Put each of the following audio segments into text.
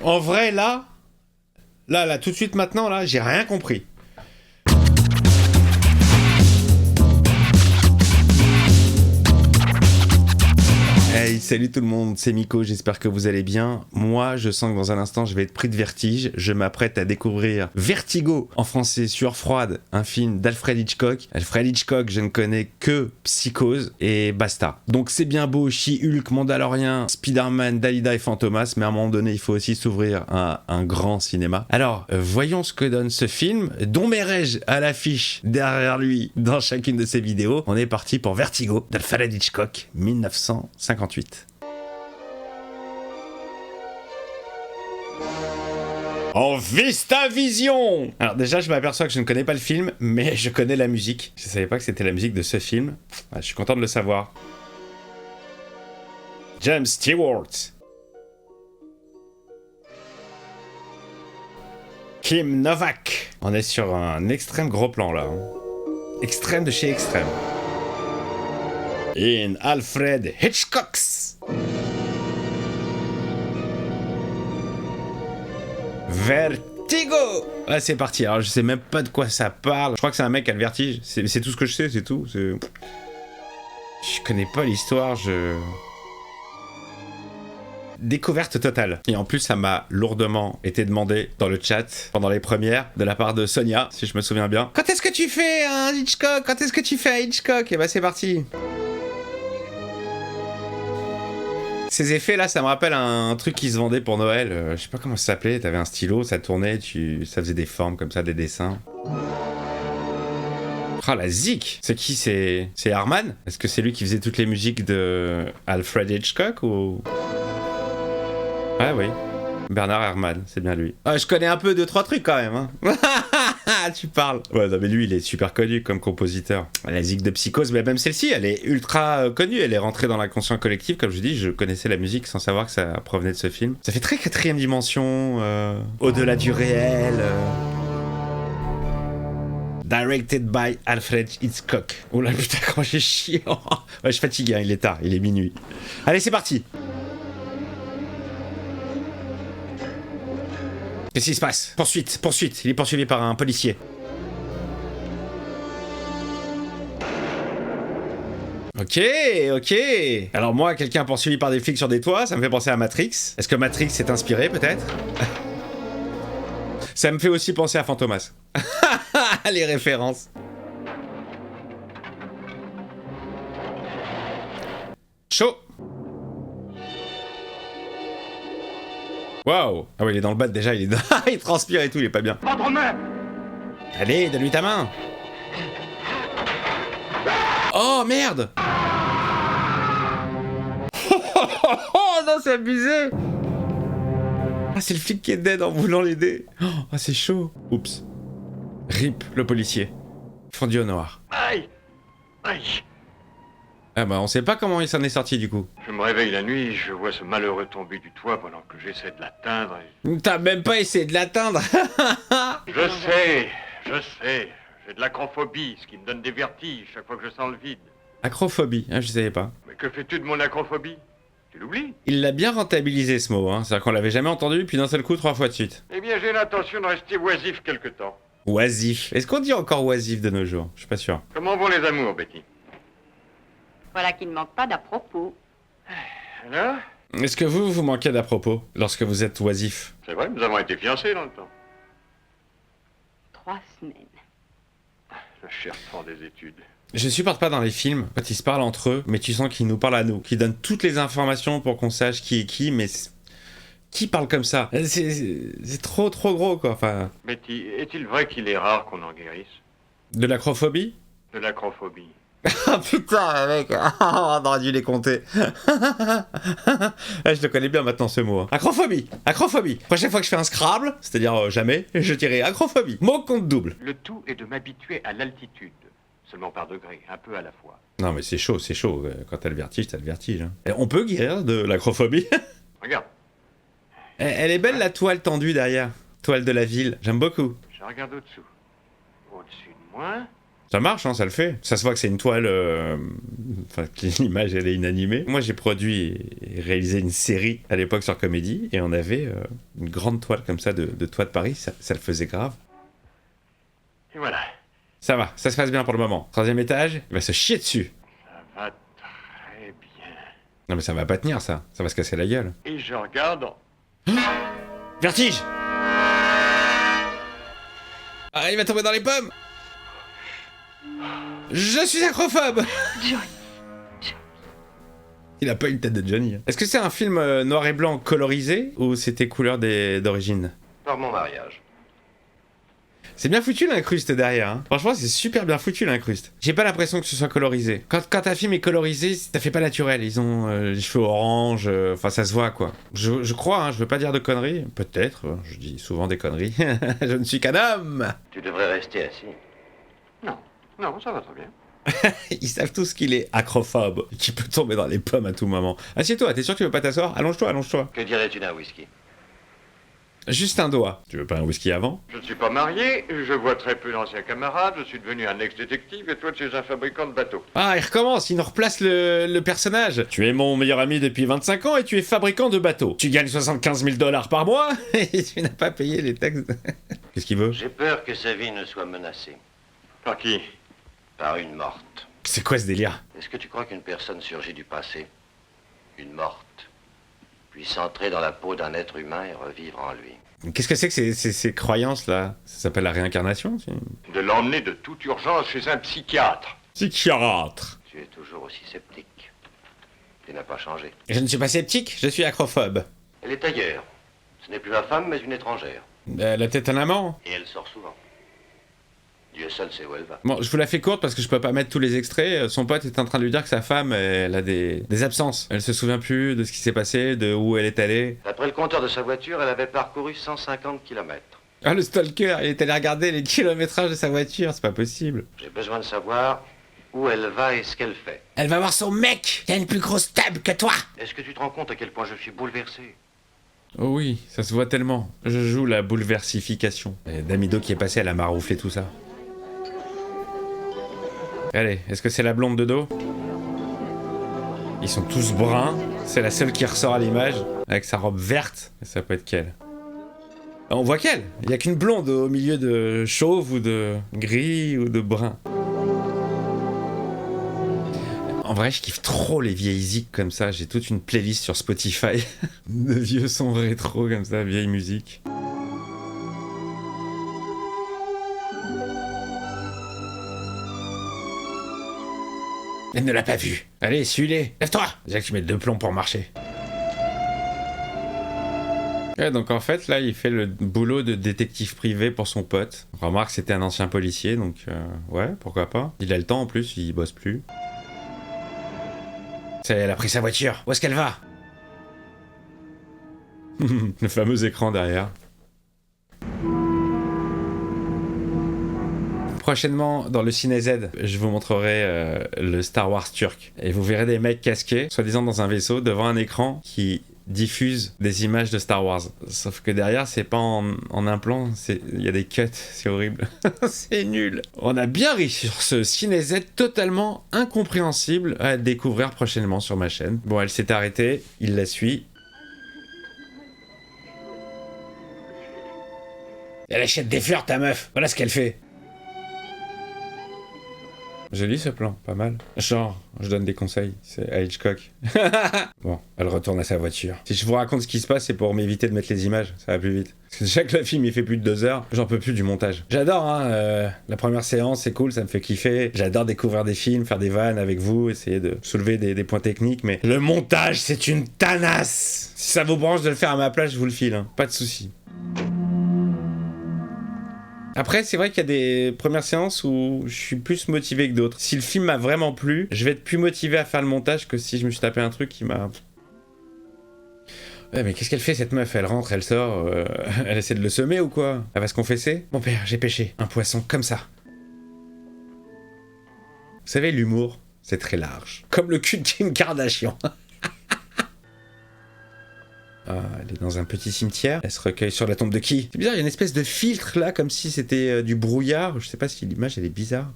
En vrai, là, tout de suite maintenant, là, j'ai rien compris. Hey, salut tout le monde, c'est Miko, j'espère que vous allez bien. Moi, je sens que dans un instant, je vais être pris de vertige. Je m'apprête à découvrir Vertigo, en français Sueur froide, un film d'Alfred Hitchcock. Alfred Hitchcock, je ne connais que Psychose et basta. Donc c'est bien beau, She-Hulk, Mandalorian, Spider-Man, Dalida et Fantomas, mais à un moment donné, il faut aussi s'ouvrir à un grand cinéma. Alors, voyons ce que donne ce film, dont Merrej à l'affiche derrière lui dans chacune de ses vidéos. On est parti pour Vertigo d'Alfred Hitchcock, 1958. En VistaVision. Alors déjà, je m'aperçois que je ne connais pas le film, mais je connais la musique. Je savais pas que c'était la musique de ce film. Je suis content de le savoir. James Stewart. Kim Novak. On est sur un extrême gros plan là. Extrême de chez extrême. In Alfred Hitchcock's Vertigo. Ah, c'est parti. Alors je sais même pas de quoi ça parle. Je crois que c'est un mec qui a le vertige. C'est tout ce que je sais, c'est tout. Je connais pas l'histoire. Découverte totale. Et en plus, ça m'a lourdement été demandé dans le chat pendant les premières de la part de Sonia, si je me souviens bien. Quand est-ce que tu fais un Hitchcock? Quand est-ce que tu fais un Hitchcock? Et bah c'est parti. Ces effets là, ça me rappelle un truc qui se vendait pour Noël. Je sais pas comment ça s'appelait. T'avais un stylo, ça tournait, ça faisait des formes comme ça, des dessins. Ah la zik. C'est qui? C'est Harman? Est-ce que c'est lui qui faisait toutes les musiques de Alfred Hitchcock ou... Ah oui. Bernard Herrmann, c'est bien lui. Ah, je connais un peu 2-3 trucs quand même, hein. Tu parles. Ouais, non, mais lui, il est super connu comme compositeur. La zik de Psychose, mais même celle-ci, elle est ultra connue. Elle est rentrée dans l'inconscient collectif. Comme je dis, je connaissais la musique sans savoir que ça provenait de ce film. Ça fait très quatrième dimension, au-delà du réel. Directed by Alfred Hitchcock. Oh là, putain, quand j'ai chié. Ouais, je suis fatigué, hein, il est tard, il est minuit. Allez, c'est parti. Qu'est-ce qui se passe? Poursuite. Il est poursuivi par un policier. Ok. Alors moi, quelqu'un poursuivi par des flics sur des toits, ça me fait penser à Matrix. Est-ce que Matrix s'est inspiré, peut-être? Ça me fait aussi penser à Fantomas. Les références. Chaud. Waouh! Ah ouais, il est dans le bas déjà, il transpire et tout, il est pas bien. Votre main! Allez, donne-lui ta main! Oh merde! Oh non, c'est abusé! Ah, c'est le flic qui est dead en voulant l'aider. Ah, c'est chaud. Oups. RIP, le policier. Fondu au noir. Aïe! Ah bah, on sait pas comment il s'en est sorti du coup. Je me réveille la nuit, je vois ce malheureux tomber du toit pendant que j'essaie de l'atteindre. T'as même pas essayé de l'atteindre. Je sais. J'ai de l'acrophobie, ce qui me donne des vertiges chaque fois que je sens le vide. Acrophobie, je savais pas. Mais que fais-tu de mon acrophobie? Tu l'oublies? Il l'a bien rentabilisé ce mot, hein. C'est-à-dire qu'on l'avait jamais entendu, puis d'un seul coup 3 fois de suite. Eh bien, j'ai l'intention de rester oisif quelque temps. Oisif. Est-ce qu'on dit encore oisif de nos jours? Je suis pas sûr. Comment vont les amours, Betty? Voilà qui ne manque pas d'à propos. Alors? Est-ce que vous manquez d'à propos lorsque vous êtes oisif? C'est vrai, nous avons été fiancés dans le temps. 3 semaines. Le cher temps des études. Je supporte pas dans les films quand ils se parlent entre eux, mais tu sens qu'ils nous parlent à nous, qu'ils donnent toutes les informations pour qu'on sache qui est qui, mais qui parle comme ça? C'est trop gros quoi. Enfin. Betty, est-il vrai qu'il est rare qu'on en guérisse? De l'acrophobie? De l'acrophobie. Ah putain, mec, on aurait dû les compter. Je le connais bien maintenant ce mot. Hein. Acrophobie. Prochaine fois que je fais un Scrabble, c'est-à-dire jamais, je dirai acrophobie. Mot compte double. Le tout est de m'habituer à l'altitude. Seulement par degrés, un peu à la fois. Non mais c'est chaud. Quand t'as le vertige, t'as le vertige. Hein. Et on peut guérir de l'acrophobie. Regarde. Elle est belle la toile tendue derrière. Toile de la ville, j'aime beaucoup. Je regarde au-dessous. Au-dessus de moi. Ça marche, hein, ça le fait. Ça se voit que c'est une toile... Enfin, que l'image, elle est inanimée. Moi, j'ai produit et réalisé une série à l'époque sur Comédie, et on avait une grande toile comme ça de toit de Paris. Ça le faisait grave. Et voilà. Ça va, ça se passe bien pour le moment. 3e étage, il va se chier dessus. Ça va très bien. Non mais ça va pas tenir, ça. Ça va se casser la gueule. Et je regarde... Vertige! Ah, il va tomber dans les pommes! Je suis acrophobe! Johnny. Il a pas une tête de Johnny. Est-ce que c'est un film noir et blanc colorisé ou c'était couleur d'origine? Par mon mariage. C'est bien foutu l'incruste derrière, hein. Franchement, c'est super bien foutu l'incruste. J'ai pas l'impression que ce soit colorisé. Quand un film est colorisé, ça fait pas naturel. Ils ont les cheveux orange, enfin ça se voit quoi. Je crois, hein, je veux pas dire de conneries. Peut-être, je dis souvent des conneries. Je ne suis qu'un homme. Tu devrais rester assis. Non, non, ça va très bien. Ils savent tous qu'il est acrophobe, qu'il peut tomber dans les pommes à tout moment. Assieds-toi, t'es sûr que tu veux pas t'asseoir? Allonge-toi, allonge-toi. Que dirais-tu d'un whisky? Juste un doigt. Tu veux pas un whisky avant? Je ne suis pas marié, je vois très peu d'anciens camarades, je suis devenu un ex-détective et toi tu es un fabricant de bateaux. Ah, il recommence, il nous replace le personnage. Tu es mon meilleur ami depuis 25 ans et tu es fabricant de bateaux. Tu gagnes 75 000 $ par mois et tu n'as pas payé les taxes. Qu'est-ce qu'il veut? J'ai peur que sa vie ne soit menacée. Par qui? Par une morte. C'est quoi ce délire? Est-ce que tu crois qu'une personne surgit du passé, une morte, puisse entrer dans la peau d'un être humain et revivre en lui? Qu'est-ce que c'est que ces croyances-là? Ça s'appelle la réincarnation? De l'emmener de toute urgence chez un psychiatre. Psychiatre. Tu es toujours aussi sceptique. Tu n'as pas changé. Je ne suis pas sceptique, je suis acrophobe. Elle est ailleurs. Ce n'est plus ma femme, mais une étrangère. Elle a peut-être un amant. Et elle sort souvent. Dieu seul sait où elle va. Bon, je vous la fais courte parce que je peux pas mettre tous les extraits. Son pote est en train de lui dire que sa femme, elle a des absences. Elle se souvient plus de ce qui s'est passé, de où elle est allée. D'après le compteur de sa voiture, elle avait parcouru 150 km. Ah, le stalker, il est allé regarder les kilométrages de sa voiture, c'est pas possible. J'ai besoin de savoir où elle va et ce qu'elle fait. Elle va voir son mec, qui a une plus grosse table que toi. Est-ce que tu te rends compte à quel point je suis bouleversé? Oh oui, ça se voit tellement. Je joue la bouleversification. Et Damido qui est passé, elle a marouflé tout ça. Allez, est-ce que c'est la blonde de dos? Ils sont tous bruns. C'est la seule qui ressort à l'image, avec sa robe verte. Et ça peut être qu'elle. On voit qu'elle. Il n'y a qu'une blonde au milieu de chauve ou de gris ou de brun. En vrai, je kiffe trop les vieilles zik comme ça. J'ai toute une playlist sur Spotify de vieux sons rétro comme ça, vieille musique. Elle ne l'a pas vu. Allez, suis-les. Lève-toi. Déjà que tu mets 2 plombs pour marcher. Ouais, donc en fait, là, il fait le boulot de détective privé pour son pote. Remarque, c'était un ancien policier, donc ouais, pourquoi pas. Il a le temps en plus, il bosse plus. Ça y est, elle a pris sa voiture. Où est-ce qu'elle va? Le fameux écran derrière. Prochainement, dans le Ciné Z, je vous montrerai le Star Wars turc. Et vous verrez des mecs casqués, soi-disant dans un vaisseau, devant un écran qui diffuse des images de Star Wars. Sauf que derrière, c'est pas en un plan, il y a des cuts, c'est horrible. C'est nul. On a bien ri sur ce Ciné Z totalement incompréhensible à découvrir prochainement sur ma chaîne. Bon, elle s'est arrêtée, il la suit. Elle achète des fleurs, ta meuf. Voilà ce qu'elle fait. Joli ce plan, pas mal. Genre, je donne des conseils, c'est à Hitchcock. Bon, elle retourne à sa voiture. Si je vous raconte ce qui se passe, c'est pour m'éviter de mettre les images, ça va plus vite. Parce que déjà que le film il fait plus de 2 heures, j'en peux plus du montage. J'adore, hein, la première séance c'est cool, ça me fait kiffer. J'adore découvrir des films, faire des vannes avec vous, essayer de soulever des points techniques, mais le montage c'est une tanasse. Si ça vous branche de le faire à ma place, je vous le file, hein. Pas de soucis. Après, c'est vrai qu'il y a des premières séances où je suis plus motivé que d'autres. Si le film m'a vraiment plu, je vais être plus motivé à faire le montage que si je me suis tapé un truc qui m'a... Ouais, mais qu'est-ce qu'elle fait cette meuf? Elle rentre, elle sort, elle essaie de le semer ou quoi? Elle va se confesser? Mon père, j'ai pêché un poisson comme ça. Vous savez, l'humour, c'est très large. Comme le cul de Kim Kardashian. Ah, elle est dans un petit cimetière, elle se recueille sur la tombe de qui? C'est bizarre, il y a une espèce de filtre là, comme si c'était du brouillard, je sais pas si l'image elle est bizarre.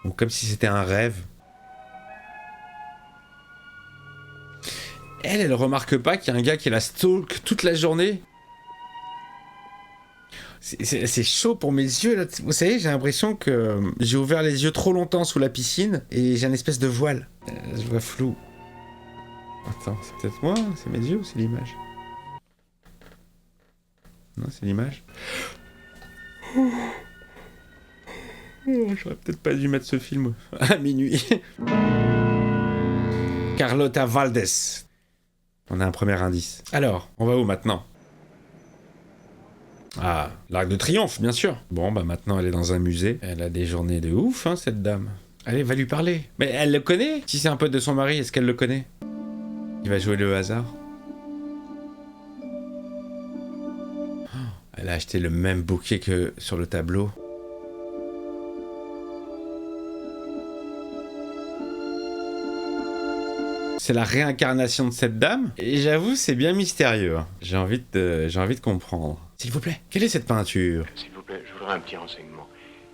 Ou comme si c'était un rêve. Elle remarque pas qu'il y a un gars qui la stalk toute la journée. C'est chaud pour mes yeux là. Vous savez, j'ai l'impression que j'ai ouvert les yeux trop longtemps sous la piscine et j'ai un espèce de voile. Je vois flou. Attends, c'est peut-être moi, c'est mes yeux ou c'est l'image? Non, c'est l'image. J'aurais peut-être pas dû mettre ce film à minuit. Carlota Valdés. On a un premier indice. Alors, on va où maintenant? Ah, l'Arc de Triomphe, bien sûr. Bon, bah maintenant elle est dans un musée. Elle a des journées de ouf, hein, cette dame. Allez, va lui parler. Mais elle le connaît? Si c'est un pote de son mari, est-ce qu'elle le connaît? Il va jouer le hasard. Oh, elle a acheté le même bouquet que sur le tableau. C'est la réincarnation de cette dame. Et j'avoue, c'est bien mystérieux. J'ai envie de comprendre. S'il vous plaît, quelle est cette peinture? S'il vous plaît, je voudrais un petit renseignement.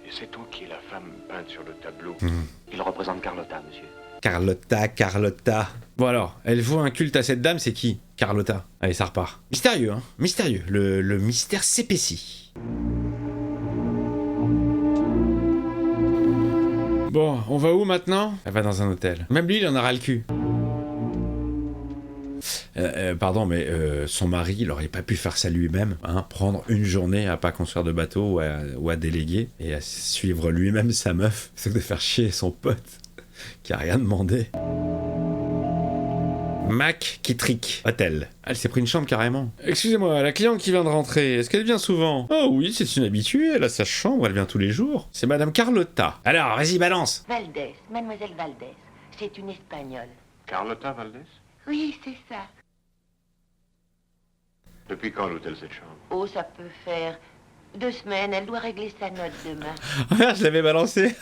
Et sait-on qui est la femme peinte sur le tableau? Il représente Carlotta, monsieur. Carlotta. Bon alors, elle voue un culte à cette dame, c'est qui? Carlotta. Allez, ça repart. Mystérieux, hein? Mystérieux. Le mystère s'épaissit. Bon, on va où maintenant? Elle va dans un hôtel. Même lui, il en aura le cul. Pardon, mais son mari, il aurait pas pu faire ça lui-même, hein, prendre une journée à pas construire de bateau ou à déléguer et à suivre lui-même sa meuf, plutôt que de faire chier son pote qui a rien demandé. Mac Kittrick, hôtel. Elle s'est pris une chambre carrément. Excusez-moi, la cliente qui vient de rentrer, est-ce qu'elle vient souvent? Oh oui, c'est une habituée, elle a sa chambre, elle vient tous les jours. C'est Madame Carlotta. Alors, vas-y, balance. Valdés, Mademoiselle Valdés. C'est une Espagnole. Carlotta Valdés? Oui, c'est ça. Depuis quand l'hôtel cette chambre? Oh, ça peut faire 2 semaines. Elle doit régler sa note demain. Ah, je l'avais balancé.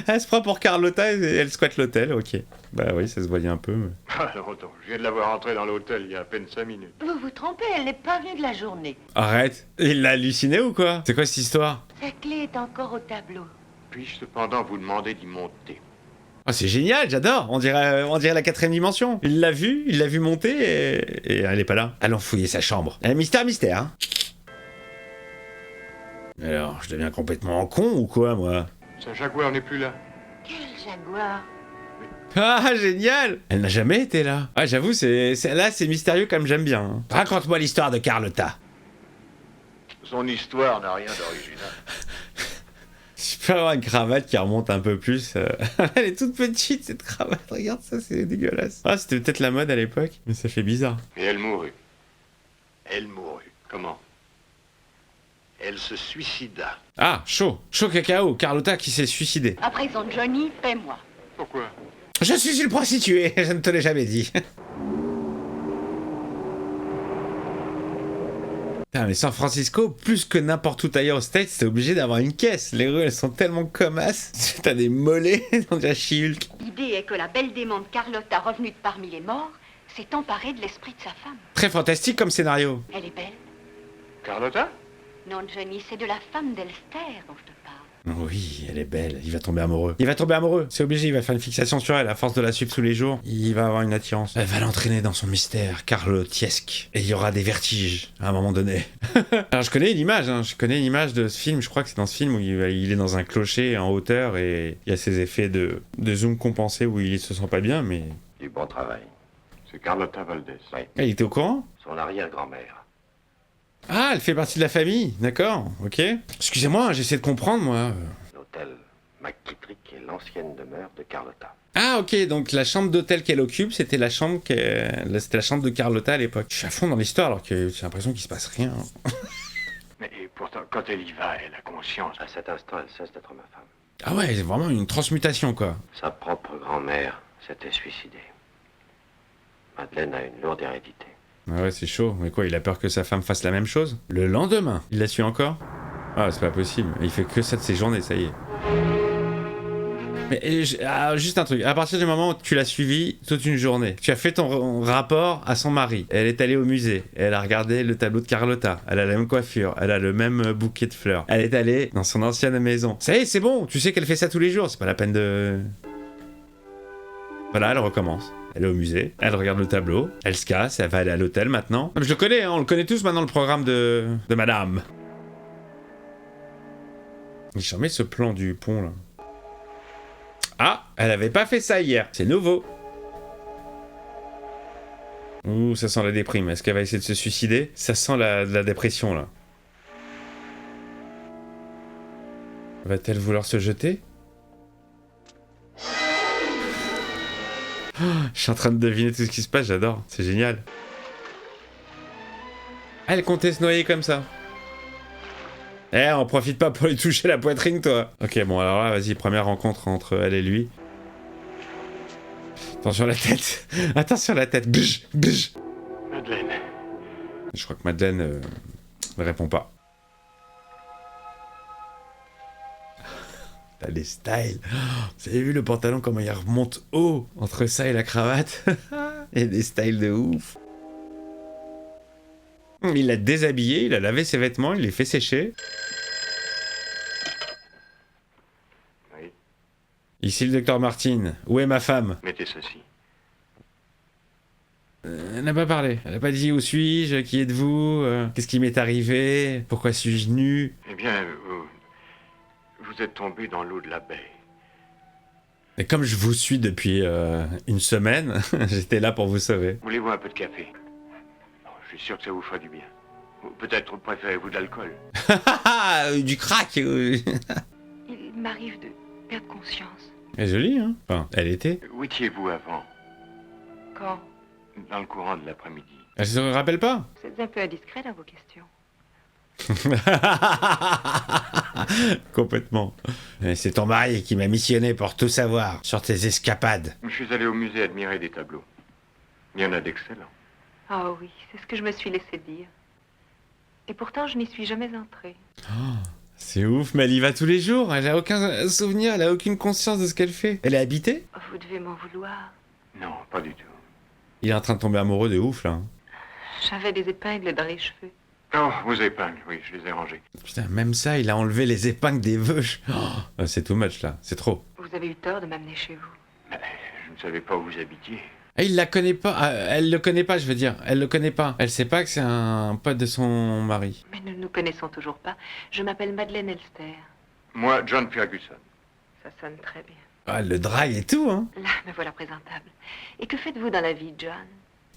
Elle se prend pour Carlotta et elle squatte l'hôtel, ok. Bah oui, ça se voyait un peu. Mais... Alors attends, je viens de la voir entrer dans l'hôtel il y a à peine 5 minutes. Vous vous trompez, elle n'est pas venue de la journée. Arrête. Il l'a halluciné ou quoi? C'est quoi cette histoire? Sa clé est encore au tableau. Puis-je cependant vous demander d'y monter? Oh, c'est génial, j'adore. On dirait la 4ème dimension. Il l'a vu monter et elle est pas là. Allons fouiller sa chambre. Mystère, hein. Alors, je deviens complètement con ou quoi, moi? Ce jaguar n'est plus là. Quel jaguar! Ah, génial! Elle n'a jamais été là. Ah, j'avoue, c'est mystérieux comme j'aime bien. Hein. Raconte-moi l'histoire de Carlotta. Son histoire n'a rien d'original. Je peux avoir une cravate qui remonte un peu plus. Elle est toute petite, cette cravate. Regarde ça, c'est dégueulasse. Ah, c'était peut-être la mode à l'époque, mais ça fait bizarre. Et elle mourut. Comment? Elle se suicida. Ah, chaud cacao. Carlotta qui s'est suicidée. À présent, Johnny, paie-moi. Pourquoi? Je suis une prostituée, je ne te l'ai jamais dit. Putain, mais San Francisco, plus que n'importe où ailleurs aux States, t'es obligé d'avoir une caisse. Les rues, elles sont tellement comasses. T'as des mollets, on dirait She-Hulk. L'idée est que la belle démente Carlotta, revenue de parmi les morts, s'est emparée de l'esprit de sa femme. Très fantastique comme scénario. Elle est belle? Carlotta? Non, Johnny, c'est de la femme d'Elster dont je te parle. Oui, elle est belle, il va tomber amoureux. C'est obligé, il va faire une fixation sur elle, à force de la suivre tous les jours, il va avoir une attirance. Elle va l'entraîner dans son mystère carlotiesque. Et il y aura des vertiges, à un moment donné. Alors je connais l'image, de ce film, je crois que c'est dans ce film où il est dans un clocher en hauteur et il y a ces effets de zoom compensé où il se sent pas bien, mais... Du bon travail. C'est Carlotta Valdés. Oui. Ah, il était au courant? Son arrière-grand-mère. Ah, elle fait partie de la famille, d'accord, ok. Excusez-moi, j'essaie de comprendre, moi. L'hôtel McKittrick est l'ancienne demeure de Carlotta. Ah, ok, donc la chambre d'hôtel qu'elle occupe, c'était la chambre de Carlotta à l'époque. Je suis à fond dans l'histoire alors que j'ai l'impression qu'il se passe rien. Mais pourtant, quand elle y va, elle a conscience. À cet instant, elle cesse d'être ma femme. Ah ouais, c'est vraiment une transmutation, quoi. Sa propre grand-mère s'était suicidée. Madeleine a une lourde hérédité. Ah ouais, c'est chaud. Mais quoi, il a peur que sa femme fasse la même chose? Le lendemain, il la suit encore? Ah, c'est pas possible. Il fait que ça de ses journées, ça y est. Mais juste un truc, à partir du moment où tu l'as suivi toute une journée, tu as fait ton rapport à son mari, elle est allée au musée, elle a regardé le tableau de Carlotta, elle a la même coiffure, elle a le même bouquet de fleurs, elle est allée dans son ancienne maison. Ça y est, c'est bon, tu sais qu'elle fait ça tous les jours, c'est pas la peine de... Voilà, elle recommence. Elle est au musée, elle regarde le tableau, elle se casse, elle va aller à l'hôtel maintenant. Non, mais je le connais, hein, on le connaît tous maintenant, le programme de madame. Je remets ce plan du pont là. Ah, elle avait pas fait ça hier, c'est nouveau. Ouh, ça sent la déprime. Est-ce qu'elle va essayer de se suicider? Ça sent la dépression là. Va-t-elle vouloir se jeter? Oh, je suis en train de deviner tout ce qui se passe, j'adore, c'est génial. Ah, elle comptait se noyer comme ça. Eh, on profite pas pour lui toucher la poitrine, toi. Ok, bon, alors là, vas-y, première rencontre entre elle et lui. Attention la tête. Attention la tête. Bouge, bouge. Madeleine. Je crois que Madeleine ne répond pas. T'as les styles. Vous avez vu le pantalon, comment il remonte haut entre ça et la cravate? Il y a des styles de ouf. Il l'a déshabillé, il a lavé ses vêtements, il les fait sécher. Oui. Ici le docteur Martin. Où est ma femme? Mettez ceci. Elle n'a pas parlé. Elle n'a pas dit où suis-je, qui êtes-vous, qu'est-ce qui m'est arrivé, pourquoi suis-je nu. Eh bien, vous êtes tombé dans l'eau de la baie. Et comme je vous suis depuis une semaine, j'étais là pour vous sauver. Voulez-vous un peu de café? Oh, je suis sûr que ça vous fera du bien. Ou peut-être préférez-vous de l'alcool? Du crack. Il m'arrive de perdre conscience. Elle est jolie, hein? Enfin, elle était. Où étiez-vous avant? Quand? Dans le courant de l'après-midi. Elle se rappelle pas? Vous êtes un peu indiscret dans vos questions. Complètement. C'est ton mari qui m'a missionné pour tout savoir sur tes escapades. Je suis allé au musée admirer des tableaux. Il y en a d'excellents. Ah oui, c'est ce que je me suis laissé dire. Et pourtant, je n'y suis jamais entrée. C'est ouf, mais elle y va tous les jours. Elle a aucun souvenir, elle a aucune conscience de ce qu'elle fait. Elle est habitée? Vous devez m'en vouloir. Non, pas du tout. Il est en train de tomber amoureux de ouf, là. J'avais des épingles dans les cheveux. Oh, vos épingles, oui, je les ai rangées. Putain, même ça, il a enlevé les épingles des veuches. Oh, c'est too much, là. C'est trop. Vous avez eu tort de m'amener chez vous. Mais je ne savais pas où vous habitiez. Et il la connaît pas. Elle le connaît pas, je veux dire. Elle le connaît pas. Elle sait pas que c'est un pote de son mari. Mais nous ne nous connaissons toujours pas. Je m'appelle Madeleine Elster. Moi, John Ferguson. Ça sonne très bien. Ah, elle le drague et tout, hein. Là, me voilà présentable. Et que faites-vous dans la vie, John?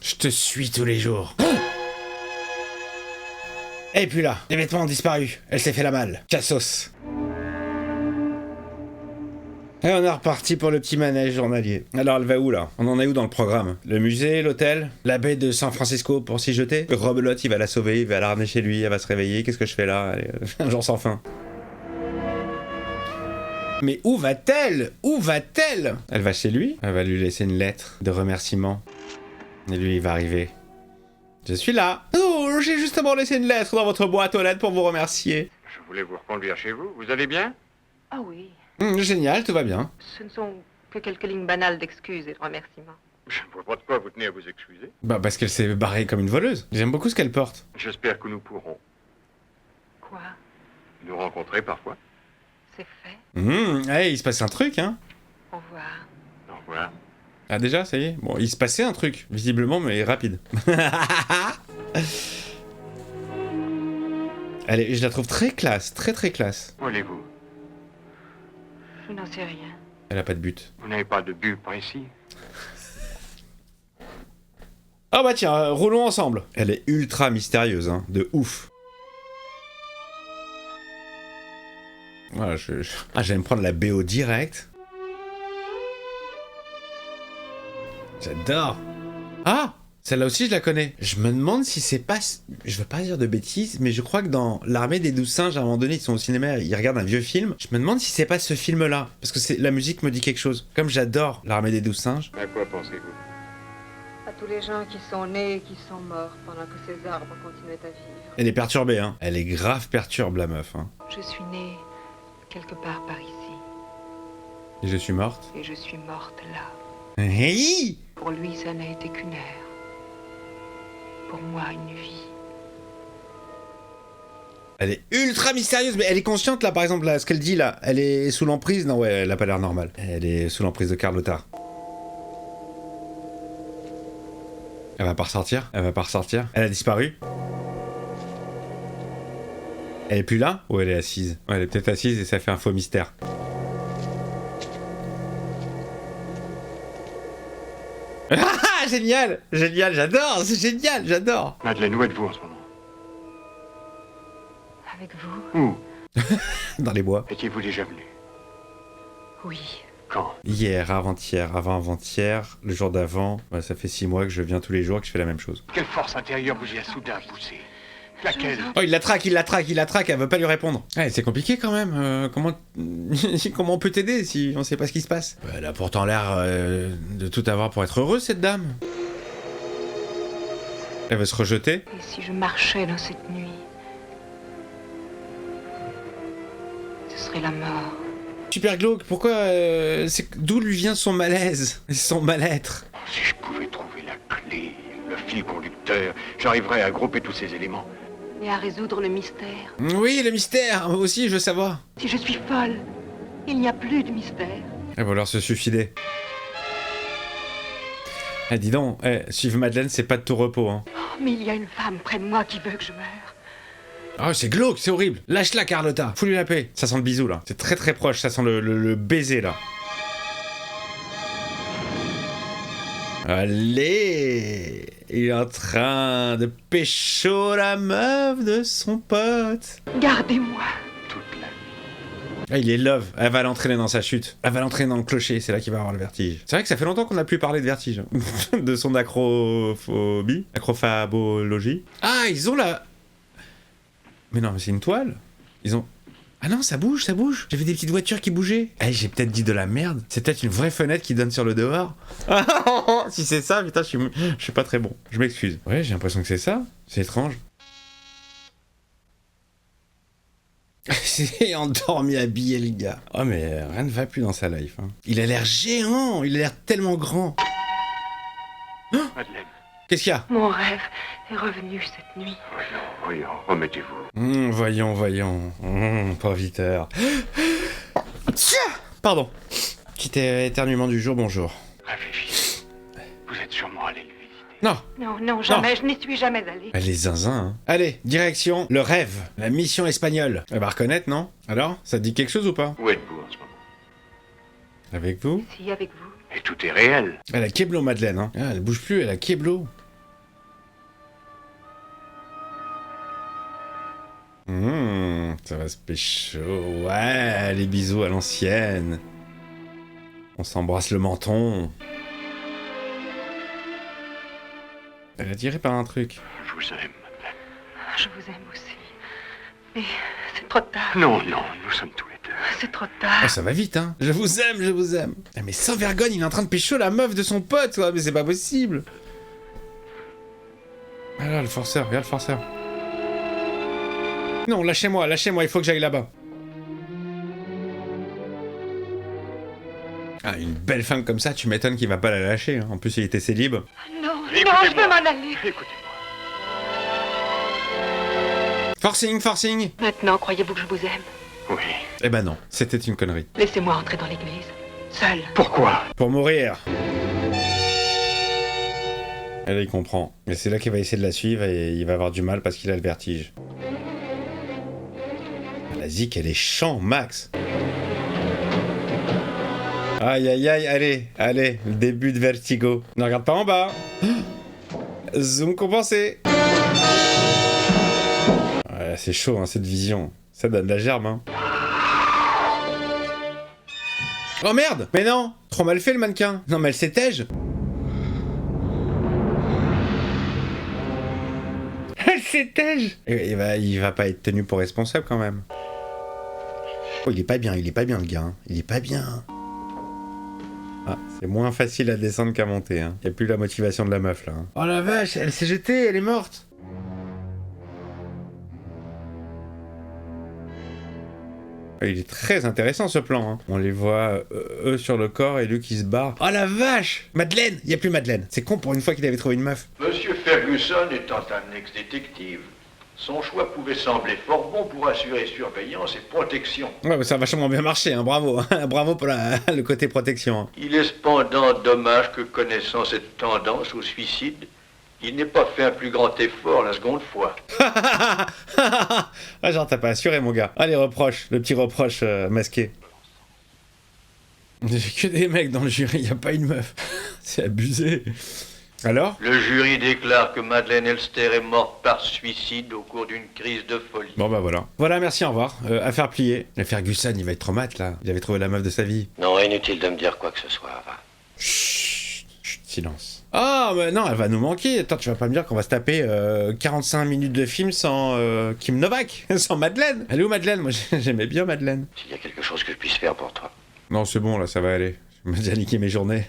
Je te suis tous les jours. Et puis là, les vêtements ont disparu. Elle s'est fait la malle. Cassos. Et on est reparti pour le petit manège journalier. Alors elle va où là? On en est où dans le programme? Le musée, l'hôtel, la baie de San Francisco pour s'y jeter? Robelote, il va la sauver, il va la ramener chez lui, elle va se réveiller. Qu'est-ce que je fais là? Allez, un jour sans fin. Mais où va-t-elle? Où va-t-elle? Elle va chez lui, elle va lui laisser une lettre de remerciement. Et lui, il va arriver. Je suis là. Oh, j'ai justement laissé une lettre dans votre boîte aux lettres pour vous remercier. Je voulais vous reconduire chez vous. Vous allez bien? Ah oui. Génial, tout va bien. Ce ne sont que quelques lignes banales d'excuses et de remerciements. Je ne vois pas de quoi vous tenez à vous excuser. Bah parce qu'elle s'est barrée comme une voleuse. J'aime beaucoup ce qu'elle porte. J'espère que nous pourrons Quoi? nous rencontrer parfois. C'est fait. Hey, il se passe un truc, hein. Au revoir. Au revoir. Ah déjà, ça y est. Bon, il se passait un truc, visiblement, mais rapide. Allez, je la trouve très classe, très très classe. Où allez-vous? Je n'en sais rien. Elle a pas de but. Vous n'avez pas de but précis? Ah bah tiens, roulons ensemble. Elle est ultra mystérieuse, hein, de ouf. Voilà, j'allais me prendre la BO direct. J'adore. Ah, celle-là aussi je la connais. Je me demande si c'est pas... Je veux pas dire de bêtises, mais je crois que dans l'Armée des 12 singes, à un moment donné, ils sont au cinéma, ils regardent un vieux film. Je me demande si c'est pas ce film-là. Parce que la musique me dit quelque chose. Comme j'adore l'Armée des 12 singes. À quoi pensez-vous? À tous les gens qui sont nés et qui sont morts pendant que ces arbres continuaient à vivre. Elle est perturbée, hein. Elle est grave perturbe, la meuf, hein. Je suis née quelque part par ici. Et je suis morte. Et je suis morte là. Hey, Pour lui, ça n'a été qu'une ère. Pour moi, une vie. elle est ultra mystérieuse, mais elle est consciente là, par exemple, là, ce qu'elle dit là. Elle est sous l'emprise. Non, ouais, elle a pas l'air normale. Elle est sous l'emprise de Carlotta. Elle va pas ressortir. Elle va pas ressortir. Elle a disparu. Elle est plus là? Ou elle est assise? Ouais, elle est peut-être assise et ça fait un faux mystère. Ah, génial! Génial, j'adore! C'est génial, j'adore! Madeleine, où êtes-vous en ce moment? Avec vous? Où? Dans les bois. Étiez-vous déjà venu? Oui. Quand? Hier, avant-hier, avant-avant-hier, le jour d'avant. Ouais, ça fait 6 mois que je viens tous les jours et que je fais la même chose. Quelle force intérieure vous y a soudain poussé? Laquelle? Oh, il la traque, elle veut pas lui répondre. Ouais, c'est compliqué quand même. Comment on peut t'aider si on sait pas ce qui se passe? Elle a pourtant l'air de tout avoir pour être heureuse, cette dame. Elle veut se rejeter. Et si je marchais dans cette nuit? Ce serait la mort. Super glauque, pourquoi d'où lui vient son malaise, son mal-être? Si je pouvais trouver la clé, le fil conducteur, j'arriverais à grouper tous ces éléments. Et à résoudre le mystère. Oui, le mystère, moi aussi je veux savoir. Si je suis folle, il n'y a plus de mystère. Elle va leur se suicider. Eh, dis donc, suivre Madeleine, c'est pas de tout repos, hein. Oh, mais il y a une femme près de moi qui veut que je meure. Oh, c'est glauque, c'est horrible. Lâche-la, Carlotta. Fous-lui la paix. Ça sent le bisou, là. C'est très très proche, ça sent le baiser, là. Allez! Il est en train de pécho la meuf de son pote. Gardez-moi. Toute la nuit. Ah, il est love. Elle va l'entraîner dans sa chute. Elle va l'entraîner dans le clocher. C'est là qu'il va avoir le vertige. C'est vrai que ça fait longtemps qu'on n'a plus parlé de vertige. De son acrophobie. Acrophobologie. Ah, ils ont la... Mais non, mais c'est une toile. Ils ont... Ah non, ça bouge, ça bouge. J'avais des petites voitures qui bougeaient. Eh, j'ai peut-être dit de la merde. C'est peut-être une vraie fenêtre qui donne sur le dehors. Si c'est ça, putain, je suis pas très bon. Je m'excuse. Ouais, j'ai l'impression que c'est ça. C'est étrange. C'est endormi, habillé, le gars. Oh, mais rien ne va plus dans sa life. Hein. Il a l'air géant. Il a l'air tellement grand. Madeleine, Qu'est-ce qu'il y a? Mon rêve est revenu cette nuit. voyons, remettez-vous. Voyons. Pas viteur. Pardon. Petit éternuement du jour, bonjour. Réfléchissez. Vous êtes sûrement allé le visiter. Non. Non, jamais, je n'y suis jamais allée. Elle est zinzin, hein. Allez, direction, le rêve, la mission espagnole. Elle va reconnaître, non? Alors, ça te dit quelque chose ou pas? Où êtes-vous en ce moment? Avec vous? Si, avec vous. Et tout est réel. Elle a Keblo, Madeleine, hein. Ah, elle bouge plus, elle a Keblo. Ça va se pécho. Ouais, les bisous à l'ancienne. On s'embrasse le menton. Elle est attirée par un truc. Je vous aime, Madeleine. Je vous aime aussi. Mais c'est trop tard. Non, nous sommes tous les deux. C'est trop tard. Oh, ça va vite, hein. Je vous aime. Ah, mais sans vergogne, il est en train de pécho la meuf de son pote, quoi. Mais c'est pas possible. Ah là, le forceur, regarde le forceur. Non, lâchez-moi, il faut que j'aille là-bas. Ah, une belle femme comme ça, tu m'étonnes qu'il va pas la lâcher. Hein. En plus, il était célib. Non, Écoutez-moi. je veux m'en aller. Écoutez-moi. Forcing. Maintenant, croyez-vous que je vous aime? Oui. Eh ben non, c'était une connerie. Laissez-moi entrer dans l'église. Seule. Pourquoi? Pour mourir. Et là, il comprend. Mais c'est là qu'il va essayer de la suivre et il va avoir du mal parce qu'il a le vertige. La zik, elle est champ, max. Aïe, allez, le début de Vertigo. Ne regarde pas en bas. Zoom compensé. Ouais, c'est chaud, hein, cette vision. Ça donne de la gerbe, hein. Oh merde! Mais non! Trop mal fait, le mannequin. Non, mais elle s'étège. Elle s'étège. Il va pas être tenu pour responsable, quand même. Oh, il est pas bien, le gars. Hein. Il est pas bien. Ah, c'est moins facile à descendre qu'à monter. Hein. Y a plus la motivation de la meuf, là. Hein. Oh la vache, elle s'est jetée, elle est morte. Il est très intéressant ce plan. Hein. On les voit, eux sur le corps et lui qui se barre. Oh la vache! Madeleine! Il n'y a plus Madeleine. C'est con pour une fois qu'il avait trouvé une meuf. Monsieur Ferguson étant un ex-détective, son choix pouvait sembler fort bon pour assurer surveillance et protection. Ouais, mais ça a vachement bien marché, hein. Bravo. Bravo pour le côté protection. Hein. Il est cependant dommage que, connaissant cette tendance au suicide, il n'ait pas fait un plus grand effort la seconde fois. Ah, genre, t'as pas assuré, mon gars. Allez, reproche, le petit reproche masqué. Il y a que des mecs dans le jury, y a pas une meuf. C'est abusé. Alors? Le jury déclare que Madeleine Elster est morte par suicide au cours d'une crise de folie. Bon bah voilà. Voilà, merci, au revoir. Affaire pliée. Le Ferguson, il va être trop mat, là. Il avait trouvé la meuf de sa vie. Non, inutile de me dire quoi que ce soit, va. Chut, silence. Ah, mais non, elle va nous manquer. Attends, tu vas pas me dire qu'on va se taper 45 minutes de film sans Kim Novak, sans Madeleine. Elle est où Madeleine? Moi, j'aimais bien Madeleine. S'il y a quelque chose que je puisse faire pour toi. Non, c'est bon, là, ça va aller. Je m'ai déjà niqué mes journées.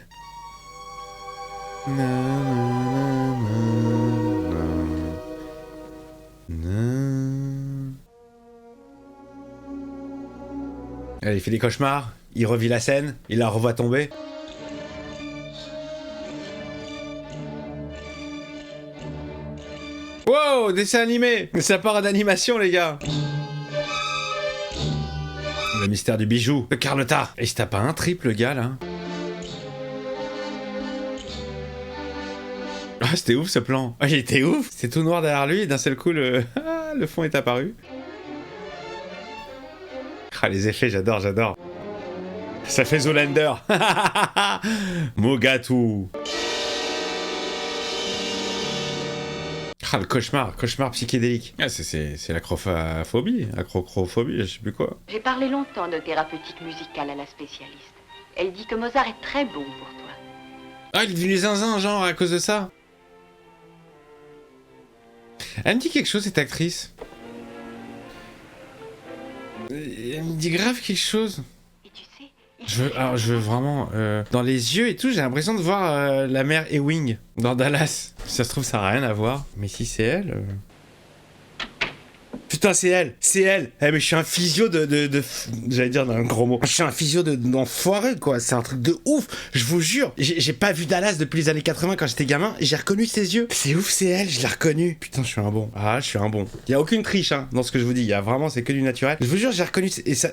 Allez, il fait des cauchemars, il revit la scène, il la revoit tomber. Wow, dessin animé! Ça part d'animation, les gars! Le mystère du bijou de Carlotta. Et il se tape pas un triple, gars, là. Ah, c'était ouf ce plan. Ah, il était ouf. C'est tout noir derrière lui et d'un seul coup, le fond est apparu. Ah, les effets, j'adore, j'adore. Ça fait Zoolander. Mogatu. Ah, le cauchemar psychédélique. Ah, c'est l'acrophobie, acrocrophobie, je sais plus quoi. J'ai parlé longtemps de thérapeutique musicale à la spécialiste. Elle dit que Mozart est très bon pour toi. Ah, il est devenu zinzin, genre, à cause de ça. Elle me dit quelque chose, cette actrice. Elle me dit grave quelque chose. Et tu sais, Je veux vraiment... dans les yeux et tout, j'ai l'impression de voir la mère Ewing dans Dallas. Si ça se trouve, ça n'a rien à voir. Mais si c'est elle... Putain, c'est elle. Eh, mais je suis un physio j'allais dire un gros mot. Je suis un physio d'enfoiré, quoi. C'est un truc de ouf. Je vous jure. J'ai pas vu Dallas depuis les années 80 quand j'étais gamin. Et j'ai reconnu ses yeux. C'est ouf, c'est elle. Je l'ai reconnue. Putain, je suis un bon. Ah, je suis un bon. Y a aucune triche, hein, dans ce que je vous dis. Y a vraiment, c'est que du naturel. Je vous jure, j'ai reconnu. Et ça...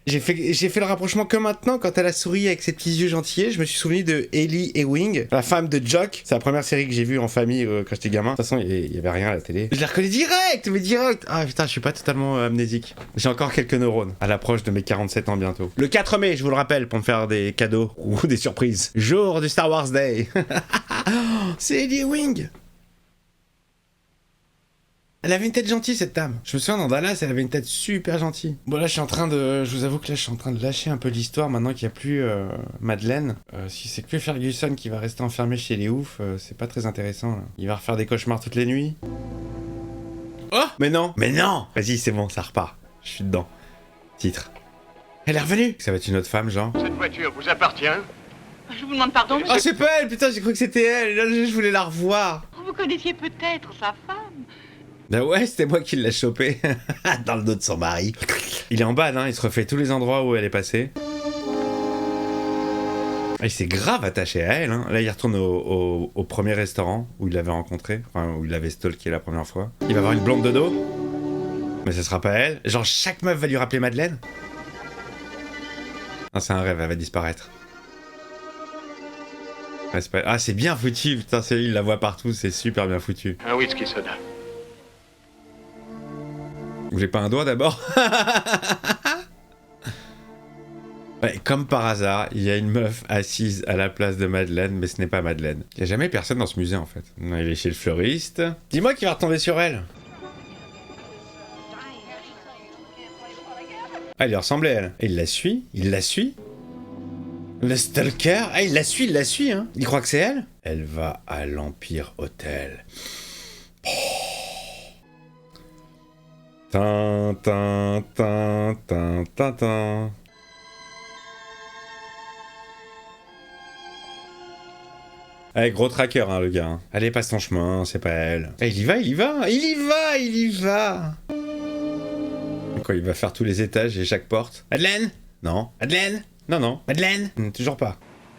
J'ai fait le rapprochement que maintenant, quand elle a souri avec ses petits yeux gentillets, je me suis souvenu de Ellie Ewing, la femme de Jock. C'est la première série que j'ai vue en famille quand j'étais gamin. De toute façon, il y avait rien à la télé. Je la reconnais direct, mais direct. Ah putain, je suis pas totalement amnésique. J'ai encore quelques neurones à l'approche de mes 47 ans bientôt. Le 4 mai, je vous le rappelle, pour me faire des cadeaux ou des surprises. Jour du Star Wars Day. C'est Ellie Ewing. Elle avait une tête gentille, cette dame. Je me souviens, dans Dallas, elle avait une tête super gentille. Bon, là, je vous avoue que là, je suis en train de lâcher un peu l'histoire, maintenant qu'il n'y a plus Madeleine. Si c'est que Ferguson qui va rester enfermé chez les oufs, c'est pas très intéressant, là. Il va refaire des cauchemars toutes les nuits. Oh! Mais non! Vas-y, c'est bon, ça repart. Je suis dedans. Titre. Elle est revenue! Ça va être une autre femme, genre. Cette voiture vous appartient? je vous demande pardon, Oh, c'est pas elle! Putain, j'ai cru que c'était elle! Et là, je voulais la revoir! vous connaissiez peut-être sa femme. Bah ouais, c'était moi qui l'ai chopé dans le dos de son mari. Il est en bas, hein, il se refait tous les endroits où elle est passée. Et il s'est grave attaché à elle, hein. Là, il retourne au premier restaurant où il l'avait rencontré, enfin, où il l'avait stalké la première fois. Il va avoir une blonde de dos. Mais ce sera pas elle. Genre, chaque meuf va lui rappeler Madeleine. Ah, c'est un rêve, elle va disparaître. Ah, c'est bien foutu, putain, il la voit partout, c'est super bien foutu. Un whisky soda. Vous voulez pas un doigt d'abord? Ouais, comme par hasard, il y a une meuf assise à la place de Madeleine, mais ce n'est pas Madeleine. Il n'y a jamais personne dans ce musée en fait. Non, il est chez le fleuriste. Dis-moi qu'il va retomber sur elle. Ah, il lui ressemblait elle. Et il la suit. Le stalker. Ah, il la suit, hein. Il croit que c'est elle. Elle va à l'Empire Hotel. Oh. Tin, tin, tin, tin, tin, tin. Allez, gros tracker, hein, le gars. Hein. Allez, passe ton chemin, c'est pas elle. Ah, il y va. Quand il va faire tous les étages et chaque porte. Madeleine? Non. Madeleine? Non, non. Madeleine? Toujours pas.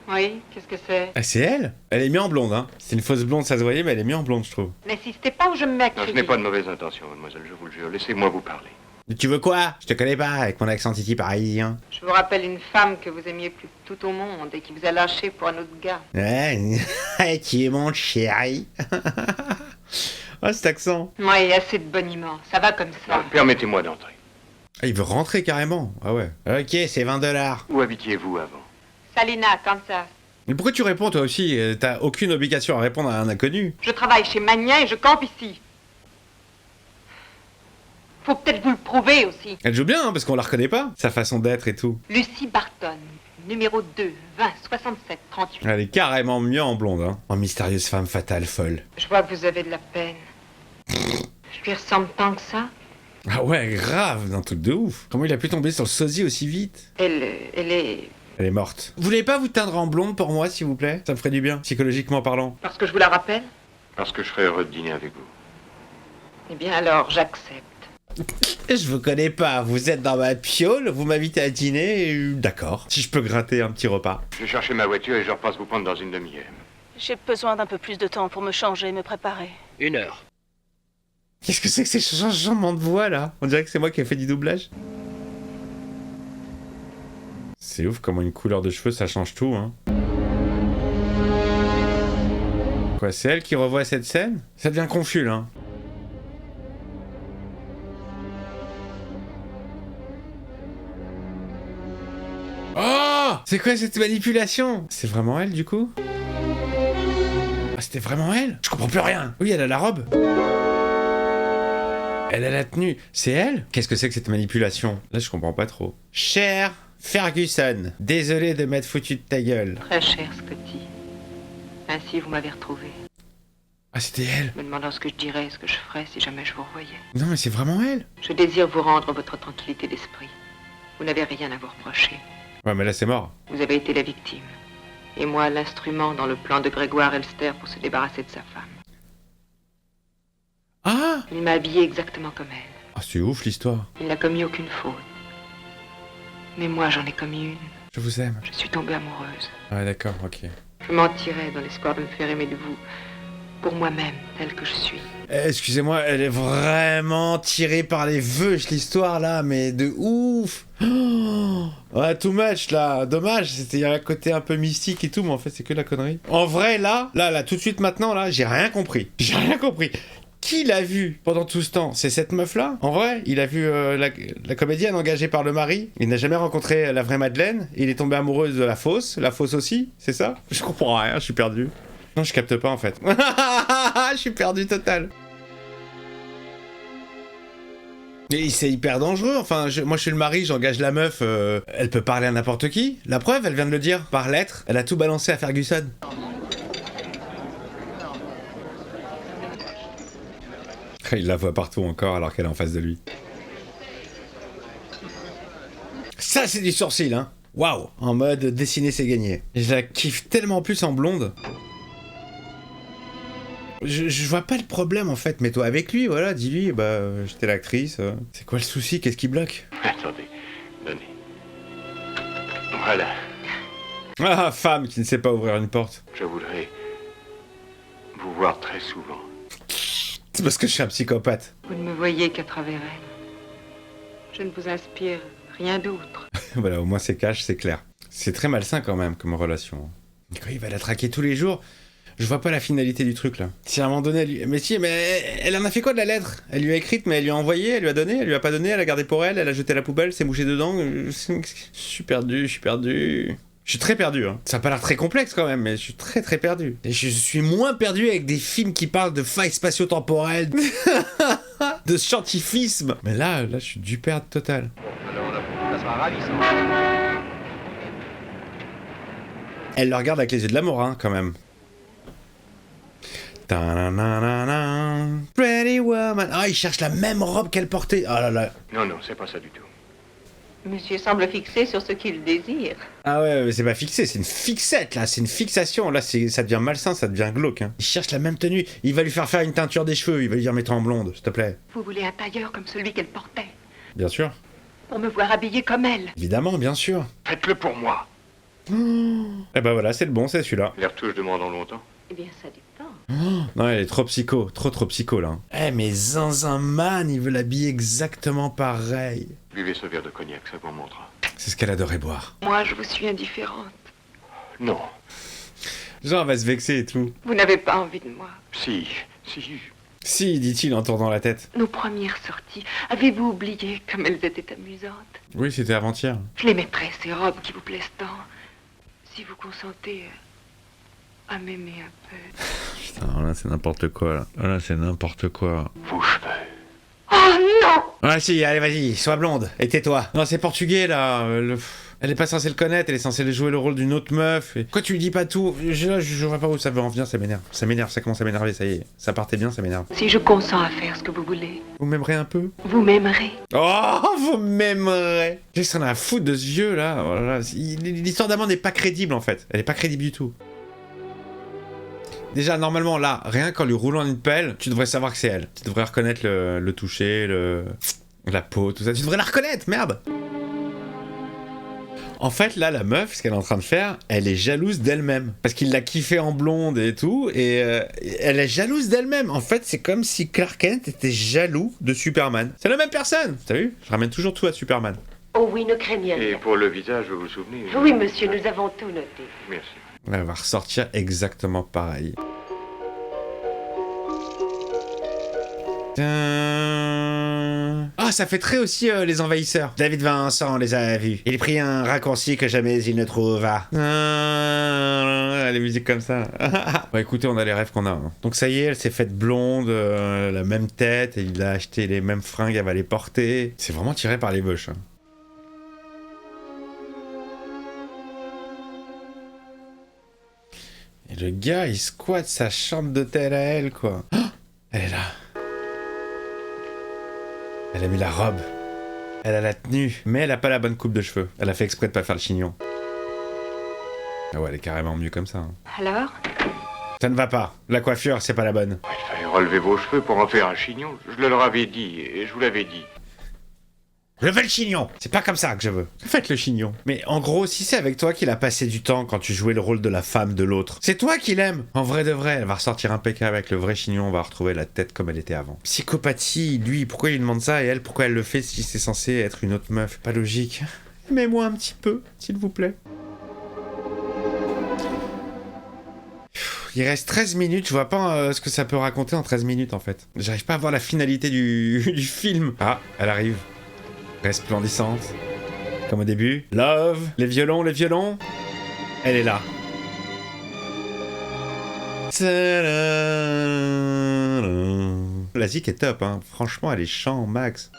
Oui, qu'est-ce que c'est? Ah, c'est elle? Elle est mise en blonde, hein. C'est une fausse blonde, ça se voyait, mais elle est mise en blonde, je trouve. N'insistez pas ou je me mets à Non, je crier. n'ai pas de mauvaise intention, mademoiselle, je vous le jure. Laissez-moi vous parler. Tu veux quoi? Je te connais pas, avec mon accent titi parisien. Je vous rappelle une femme que vous aimiez plus que tout au monde et qui vous a lâché pour un autre gars. Ouais, qui est mon chéri. Oh, cet accent. Oui, assez de boniment. Ça va comme ça. Non, permettez-moi d'entrer. Ah, il veut rentrer carrément. Ah ouais. Ok, c'est 20$. Où habitiez-vous avant? Salina, Kansas. Mais pourquoi tu réponds toi aussi? T'as aucune obligation à répondre à un inconnu. Je travaille chez Magnin et je campe ici. Faut peut-être vous le prouver aussi. Elle joue bien, hein, parce qu'on la reconnaît pas. Sa façon d'être et tout. Lucie Barton, numéro 2, 20, 67, 38. Elle est carrément mieux en blonde, hein. En mystérieuse femme fatale folle. Je vois que vous avez de la peine. Je lui ressemble tant que ça. Ah ouais, grave, un truc de ouf. Comment il a pu tomber sur le sosie aussi vite? Elle est... Elle est morte. Vous voulez pas vous teindre en blonde pour moi, s'il vous plaît? Ça me ferait du bien, psychologiquement parlant. Parce que je vous la rappelle? Parce que je serais heureux de dîner avec vous. Eh bien alors, j'accepte. Je vous connais pas, vous êtes dans ma piole, vous m'invitez à dîner, d'accord. Si je peux gratter un petit repas. Je vais chercher ma voiture et je repasse vous prendre dans une demi-heure. J'ai besoin d'un peu plus de temps pour me changer et me préparer. 1 heure. Qu'est-ce que c'est que ces changements de voix là? On dirait que c'est moi qui ai fait du doublage. C'est ouf comment une couleur de cheveux ça change tout, hein. Quoi, c'est elle qui revoit cette scène? Ça devient confus là. Oh! C'est quoi cette manipulation? C'est vraiment elle du coup? Ah, c'était vraiment elle? Je comprends plus rien. Oui, elle a la robe. Elle a la tenue. C'est elle? Qu'est-ce que c'est que cette manipulation? Là, je comprends pas trop. Cher Ferguson, désolé de m'être foutu de ta gueule. Très cher, Scotty. Ainsi, vous m'avez retrouvé. Ah, c'était elle. Me demandant ce que je dirais, ce que je ferais si jamais je vous revoyais. Non, mais c'est vraiment elle. Je désire vous rendre votre tranquillité d'esprit. Vous n'avez rien à vous reprocher. Ouais, mais là, c'est mort. Vous avez été la victime. Et moi, l'instrument dans le plan de Grégoire Elster pour se débarrasser de sa femme. Ah! Il m'a habillée exactement comme elle. Ah, c'est ouf l'histoire. Il n'a commis aucune faute. Mais moi, j'en ai commis une. Je vous aime. Je suis tombée amoureuse. Ah, d'accord, ok. Je mentirais dans l'espoir de me faire aimer de vous. Pour moi-même, telle que je suis. Excusez-moi, elle est vraiment tirée par les veuches l'histoire là, mais de ouf. Oh, ouais, too much là, dommage, c'était il y a un côté un peu mystique et tout, mais en fait c'est que de la connerie. En vrai là, tout de suite maintenant là, j'ai rien compris. J'ai rien compris. Qui l'a vu pendant tout ce temps? C'est cette meuf là? En vrai, il a vu la comédienne engagée par le mari. Il n'a jamais rencontré la vraie Madeleine. Il est tombé amoureux de la fausse aussi, c'est ça? Je comprends rien, je suis perdu. Non, je capte pas en fait. Je suis perdu total. Mais c'est hyper dangereux, enfin, moi je suis le mari, j'engage la meuf, elle peut parler à n'importe qui. La preuve, elle vient de le dire, par lettre, elle a tout balancé à Ferguson. Il la voit partout encore alors qu'elle est en face de lui. Ça c'est du sourcil, hein. Waouh. En mode dessiner c'est gagné. Je la kiffe tellement plus en blonde. Je vois pas le problème en fait, mets-toi avec lui, voilà, dis-lui, bah j'étais l'actrice. C'est quoi le souci? Qu'est-ce qui bloque? Attendez, donnez. Voilà, Ah, femme qui ne sait pas ouvrir une porte. je voudrais vous voir très souvent. C'est parce que je suis un psychopathe. Vous ne me voyez qu'à travers elle. Je ne vous inspire rien d'autre. Voilà, au moins c'est cash, c'est clair. C'est très malsain quand même comme relation. Quand il va la traquer tous les jours, je vois pas la finalité du truc là. Si à un moment donné, elle lui... Mais si, mais elle en a fait quoi de la lettre? Elle lui a écrite, mais elle lui a envoyé, elle lui a donné, elle lui a pas donné, elle a gardé pour elle, elle a jeté à la poubelle, s'est mouché dedans. Je suis perdu, je suis perdu. Je suis très perdu, hein. Ça a pas l'air très complexe quand même, mais je suis très très perdu. Et je suis moins perdu avec des films qui parlent de failles spatio-temporelles, de scientifisme. Mais là, je suis du perdre total. Ça sera ravissant. Elle le regarde avec les yeux de l'amour, hein, quand même. Ta-na-na-na-na. Pretty woman. Ah, il cherche la même robe qu'elle portait. Ah là là. Non, non, c'est pas ça du tout. Monsieur semble fixé sur ce qu'il désire. Ah ouais, mais c'est pas fixé, c'est une fixette là, c'est une fixation. Là, ça devient malsain, ça devient glauque. Hein. Il cherche la même tenue, il va lui faire une teinture des cheveux, il va lui dire mets-toi en blonde, s'il te plaît. Vous voulez un tailleur comme celui qu'elle portait. Bien sûr. Pour me voir habillée comme elle. Évidemment, bien sûr. Faites-le pour moi. Eh ben voilà, c'est le bon, c'est celui-là. Les retouches demandent longtemps. Eh bien, ça dépend. Non, elle est trop psycho, trop psycho là. Eh mais Zinzin Man, il veut l'habiller exactement pareil. Buvez ce verre de cognac, ça vous montrera. C'est ce qu'elle adorait boire. Moi, je vous suis indifférente. Non. Genre, elle va se vexer et tout. Vous n'avez pas envie de moi. Si. Si, dit-il en tournant la tête. Nos premières sorties, avez-vous oublié comme elles étaient amusantes? Oui, c'était avant-hier. Je les mettrai, ces robes qui vous plaisent tant. Si vous consentez à m'aimer un peu. Putain, là c'est n'importe quoi là. Là c'est n'importe quoi. Vos cheveux. Oh non! Ah si, allez vas-y, sois blonde et tais-toi. Non, c'est portugais là. Elle est pas censée le connaître, elle est censée jouer le rôle d'une autre meuf. Et... Pourquoi tu lui dis pas tout? Je vois pas où ça veut en venir, ça m'énerve. Ça commence à m'énerver, ça y est. Ça partait bien, ça m'énerve. Si je consens à faire ce que vous voulez, Vous m'aimerez un peu? vous m'aimerez. Oh, vous m'aimerez! Qu'est-ce qu'on a à foutre de ce vieux là? Voilà. L'histoire d'amant n'est pas crédible en fait. Elle est pas crédible du tout. Déjà, normalement, là, rien qu'en lui roulant une pelle, tu devrais savoir que c'est elle. Tu devrais reconnaître le toucher, la peau, tout ça. Tu devrais la reconnaître, merde! En fait, là, la meuf, ce qu'elle est en train de faire, elle est jalouse d'elle-même. Parce qu'il l'a kiffé en blonde et tout, et elle est jalouse d'elle-même. En fait, c'est comme si Clark Kent était jaloux de Superman. C'est la même personne! T'as vu? Je ramène toujours tout à Superman. Oh oui, ne craignez Et rien. pour le visage, vous vous souvenez? Oui, monsieur, nous avons tout noté. Merci. Elle va ressortir exactement pareil. Ah, ça fait très aussi les envahisseurs. David Vincent les a vus. Il a pris un raccourci que jamais il ne trouva. Les musiques comme ça. Bon, écoutez, on a les rêves qu'on a. Hein. Donc ça y est, elle s'est faite blonde, la même tête, et il a acheté les mêmes fringues, elle va les porter. C'est vraiment tiré par les bûches. Hein. Et le gars, il squatte sa chambre d'hôtel à elle, quoi. Oh, elle est là. Elle a mis la robe. Elle a la tenue. Mais elle a pas la bonne coupe de cheveux. Elle a fait exprès de pas faire le chignon. Ah ouais, elle est carrément mieux comme ça. Hein. Alors? Ça ne va pas. La coiffure, c'est pas la bonne. Il fallait relever vos cheveux pour en faire un chignon. Je le leur avais dit, et je vous l'avais dit. Je veux le chignon. C'est pas comme ça que je veux. Faites le chignon. Mais en gros, si c'est avec toi qu'il a passé du temps quand tu jouais le rôle de la femme de l'autre, c'est toi qui l'aime. En vrai de vrai, elle va ressortir impeccable avec le vrai chignon, on va retrouver la tête comme elle était avant. Psychopathie, lui, pourquoi il demande ça et elle, pourquoi elle le fait si c'est censé être une autre meuf? Pas logique. Aimez-moi un petit peu, s'il vous plaît. Il reste 13 minutes, je vois pas ce que ça peut raconter en 13 minutes en fait. J'arrive pas à voir la finalité du film. Ah, elle arrive. Resplendissante. Comme au début. Love. Les violons. Elle est là. La zik est top, hein. Franchement, elle est chant max.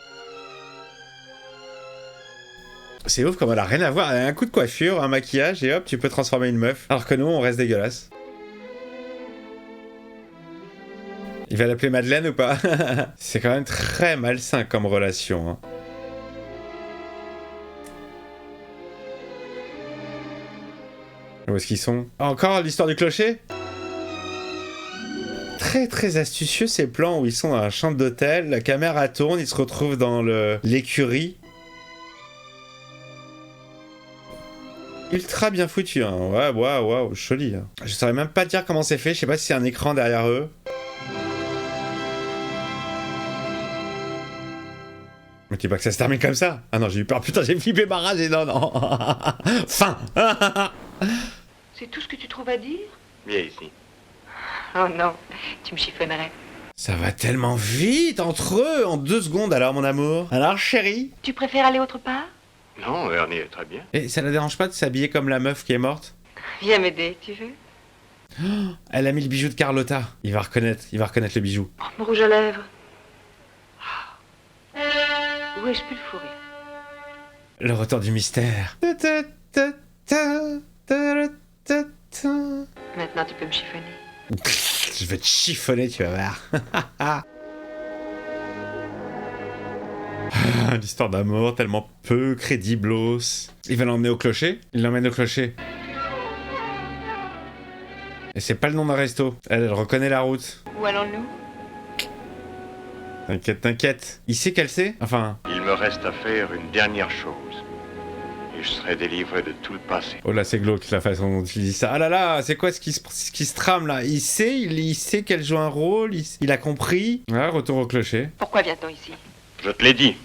C'est ouf comme elle a rien à voir. Elle a un coup de coiffure, un maquillage et hop, tu peux transformer une meuf. Alors que nous, on reste dégueulasse. Il va l'appeler Madeleine ou pas? C'est quand même très malsain comme relation, hein. Où est-ce qu'ils sont? Encore l'histoire du clocher? Très très astucieux ces plans où ils sont dans la chambre d'hôtel, la caméra tourne, ils se retrouvent dans l'écurie. Ultra bien foutu, hein. Ouais, waouh, joli. Hein. Je saurais même pas dire comment c'est fait, je sais pas si c'est un écran derrière eux. Mais tu dis pas que ça se termine comme ça? Ah non, j'ai eu peur, putain, j'ai flippé ma rage et non. Fin. C'est tout ce que tu trouves à dire? Viens ici. Oh non, tu me chiffonnerais. Ça va tellement vite entre eux, en 2 secondes alors, mon amour. Alors, chérie? Tu préfères aller autre part? Non, Ernie est très bien. Et ça la dérange pas de s'habiller comme la meuf qui est morte? Viens m'aider, tu veux? Oh, elle a mis le bijou de Carlotta. Il va reconnaître le bijou. Oh, mon rouge à lèvres. Où ai-je pu le fourrer? Le retour du mystère. Maintenant, tu peux me chiffonner. Je vais te chiffonner, tu vas voir. L'histoire d'amour tellement peu crédiblos. Il va l'emmener au clocher. Il l'emmène au clocher. Et c'est pas le nom d'un resto. Elle reconnaît la route. Où allons-nous? T'inquiète. Il sait qu'elle sait? Enfin... Il me reste à faire une dernière chose. Et je serai délivré de tout le passé. Oh là, c'est glauque la façon dont tu dis ça. Ah là là, c'est quoi ce qui se trame là? Il sait qu'elle joue un rôle, il a compris. Ah, retour au clocher. Pourquoi vient-on ici? Je te l'ai dit.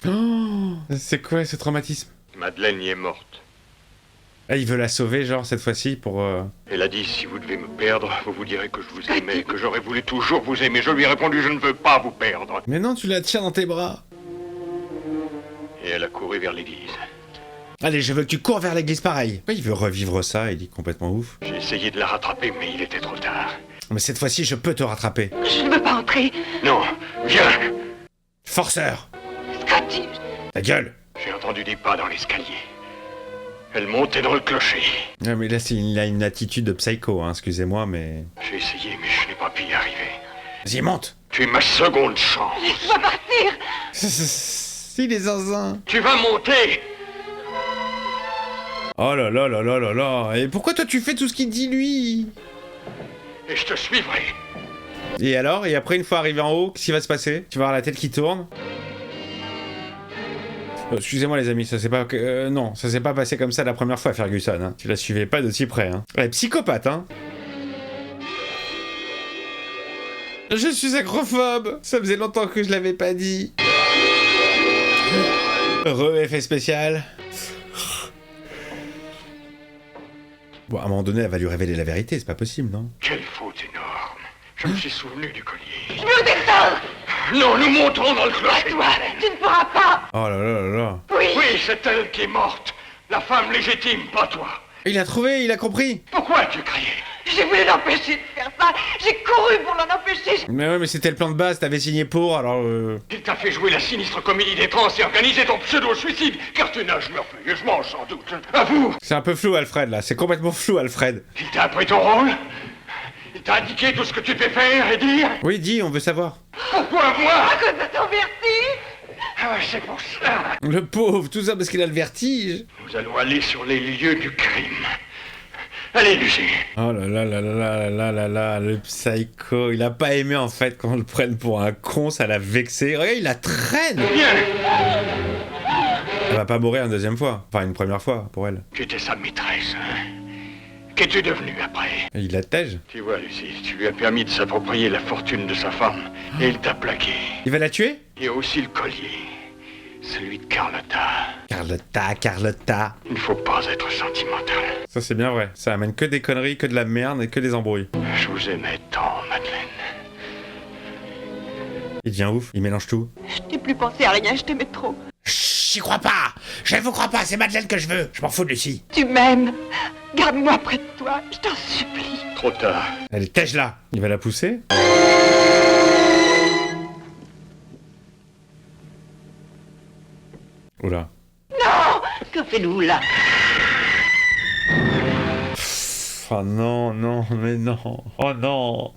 Oh, c'est quoi ce traumatisme? Madeleine y est morte. Ah, il veut la sauver, genre, cette fois-ci, pour... Elle a dit, si vous devez me perdre, vous vous direz que je vous aimais, que j'aurais voulu toujours vous aimer. Je lui ai répondu, je ne veux pas vous perdre. Mais non, tu la tiens dans tes bras. Et elle a couru vers l'église. Allez, je veux que tu cours vers l'église pareil. Il veut revivre ça, il est complètement ouf. J'ai essayé de la rattraper, mais il était trop tard. Mais cette fois-ci, je peux te rattraper. Je ne veux pas entrer. Non, viens. Forceur. Scotty, Ta gueule. J'ai entendu des pas dans l'escalier. Elle montait dans le clocher. Non, mais là, il a une attitude de psycho, hein, excusez-moi, mais... J'ai essayé, mais je n'ai pas pu y arriver. Vas-y, monte. Tu es ma seconde chance. laisse-moi partir. Si, les zinzins. Tu vas monter. Oh là là là là là là. Et pourquoi toi, tu fais tout ce qu'il dit, lui? Et je te suivrai. Et alors? Et après, une fois arrivé en haut, qu'est-ce qui va se passer? Tu vas avoir la tête qui tourne? Excusez-moi les amis, ça s'est pas... non, ça s'est pas passé comme ça la première fois, Ferguson. Hein. Tu la suivais pas de si près. Hein. Elle est psychopathe, hein. Je suis acrophobe. Ça faisait longtemps que je l'avais pas dit. Heureux effet spécial. Bon, à un moment donné, elle va lui révéler la vérité, c'est pas possible, non? Quelle faute énorme. Je me suis souvenu du collier. Je veux descendre. Non, nous monterons dans le clocher. Toi, tu ne pourras pas. Oh là là là là. Oui. Oui, c'est elle qui est morte. La femme légitime, pas toi. Il a trouvé, il a compris. Pourquoi as-tu crié? J'ai voulu l'empêcher de faire ça. J'ai couru pour l'en empêcher. Mais ouais, mais c'était le plan de base, t'avais signé pour, alors... Il t'a fait jouer la sinistre comédie des trans et organiser ton pseudo-suicide, car tu nages merveilleusement, sans doute. À vous. C'est un peu flou, Alfred, là. C'est complètement flou, Alfred. Il t'a appris ton rôle? Il t'a indiqué tout ce que tu devais faire et dire? Oui, dis, on veut savoir. Pourquoi moi? À cause de ton vertige. Ah, c'est pour ça. Le pauvre, tout ça parce qu'il a le vertige. Nous allons aller sur les lieux du crime. Allez, Lucie. Oh là là là là là là là là, le psycho. Il a pas aimé, en fait, qu'on le prenne pour un con, ça l'a vexé. Regarde, il la traîne. Viens. Elle va pas mourir une deuxième fois. Enfin, une première fois, pour elle. Tu étais sa maîtresse, hein? Qu'es-tu devenu après? Et il la tège. Tu vois, Lucie, tu lui as permis de s'approprier la fortune de sa femme. Et il t'a plaqué. Il va la tuer? Et aussi le collier. Celui de Carlotta. Carlotta. Il ne faut pas être sentimental. Ça, c'est bien vrai. Ça amène que des conneries, que de la merde et que des embrouilles. Je vous aimais tant, Madeleine. Il devient ouf, il mélange tout. Je n'ai plus pensé à rien, je t'aimais trop. J'y crois pas. Je vous crois pas, c'est Madeleine que je veux. Je m'en fous de Lucie. Tu m'aimes. Garde-moi près de toi, je t'en supplie. Trop tard. Elle est tège là. Il va la pousser. Oula. Non. Que fais-nous là? Oh non, non, mais non. Oh non.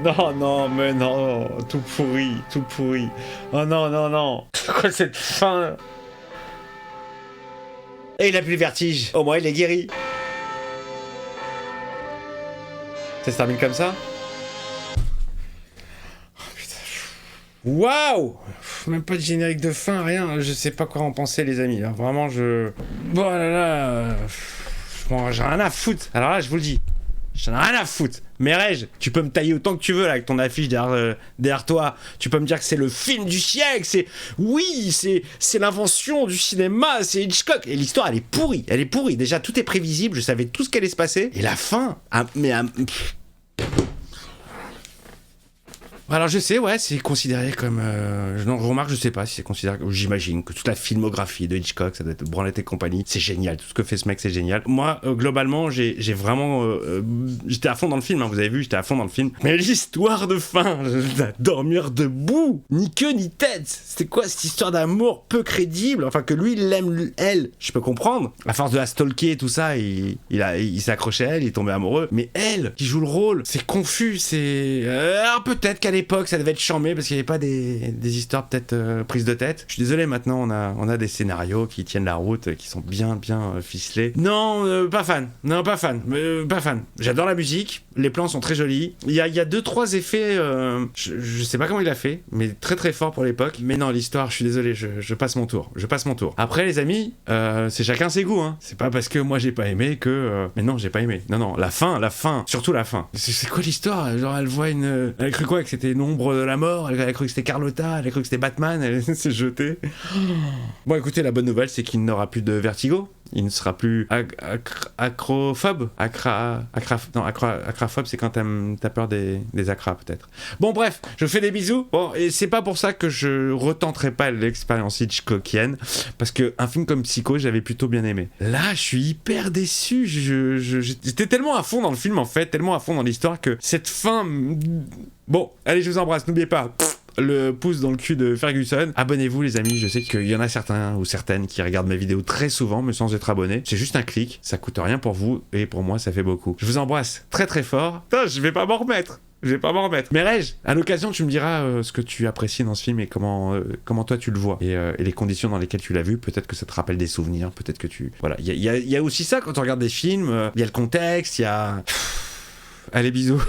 Non, non, mais non. Tout pourri, tout pourri. Oh non, non, non. C'est quoi cette fin? Et il a plus le vertige. Au moins, il est guéri. Ça se termine comme ça? Oh putain. Waouh! Même pas de générique de fin, rien. Je sais pas quoi en penser, les amis. Hein. Vraiment, je... Bon, là, là... Bon, j'ai rien à foutre. Alors là, je vous le dis. J'en ai rien à foutre. Mais Reg, tu peux me tailler autant que tu veux là avec ton affiche derrière toi. Tu peux me dire que c'est le film du siècle. Oui, c'est l'invention du cinéma. C'est Hitchcock. Et l'histoire, elle est pourrie. Elle est pourrie. Déjà, tout est prévisible. Je savais tout ce qui allait se passer. Et la fin, alors je sais, ouais, c'est considéré comme... non, je remarque, je sais pas si c'est considéré... J'imagine que toute la filmographie de Hitchcock, ça doit être Branlette et compagnie, c'est génial, tout ce que fait ce mec, c'est génial. Moi, globalement, j'ai vraiment... j'étais à fond dans le film, hein, vous avez vu, j'étais à fond dans le film. Mais l'histoire de fin, dormir debout, ni queue ni tête. C'était quoi cette histoire d'amour peu crédible? Enfin, que lui, il l'aime, elle, je peux comprendre. À force de la stalker et tout ça, il s'est accroché à elle, il est tombé amoureux. Mais elle, qui joue le rôle, c'est confus, c'est... alors peut-être qu'elle est l'époque, ça devait être chambé parce qu'il n'y avait pas des histoires peut-être prises de tête. Je suis désolé, maintenant on a des scénarios qui tiennent la route, qui sont bien ficelés. Non, pas fan. Non, pas fan. Pas fan. J'adore la musique, les plans sont très jolis. Il y a 2-3 effets, je sais pas comment il a fait, mais très très fort pour l'époque. Mais non, l'histoire, je suis désolé, je passe mon tour. Après les amis, c'est chacun ses goûts, hein. C'est pas parce que moi j'ai pas aimé que... Mais non, j'ai pas aimé. Non, la fin, surtout la fin. C'est quoi l'histoire? Genre elle voit elle a cru quoi? Que c'était une ombre de la mort? Elle a cru que c'était Carlotta? Elle a cru que c'était Batman? Elle s'est jetée. Bon écoutez, la bonne nouvelle c'est qu'il n'aura plus de vertigo. Il ne sera plus acrophobe. Acrophobe, c'est quand t'as peur des acras, peut-être. Bon, bref, je fais des bisous. Bon, et c'est pas pour ça que je retenterai pas l'expérience Hitchcockienne, parce qu'un film comme Psycho, j'avais plutôt bien aimé. Là, je suis hyper déçu. J'étais tellement à fond dans le film, en fait, tellement à fond dans l'histoire, que cette fin... Bon, allez, je vous embrasse, n'oubliez pas... le pouce dans le cul de Ferguson. Abonnez-vous les amis, je sais qu'il y en a certains ou certaines qui regardent mes vidéos très souvent mais sans être abonnés. C'est juste un clic, ça coûte rien pour vous et pour moi ça fait beaucoup. Je vous embrasse très très fort. Putain, je vais pas m'en remettre. Mais Reg, à l'occasion tu me diras ce que tu apprécies dans ce film et comment toi tu le vois et les conditions dans lesquelles tu l'as vu. Peut-être que ça te rappelle des souvenirs, peut-être que tu... Voilà, il y a aussi ça quand on regarde des films, il y a le contexte, il y a... Allez, bisous.